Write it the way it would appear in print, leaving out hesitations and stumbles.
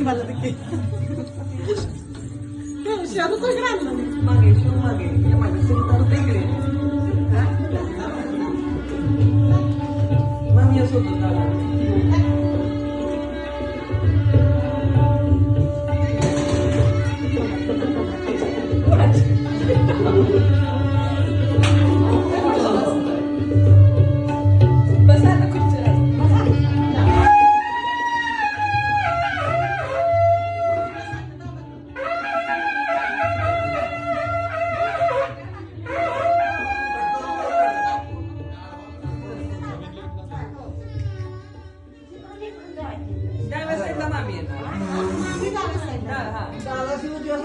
मला ते शालू तर आणलं मागे शिव मागे या मागे सुलतान तिकडे मग या सोबत आला बसा ना खुर्चीवर डाव्या साईडला मामी येणार हा दादा शिव दिवस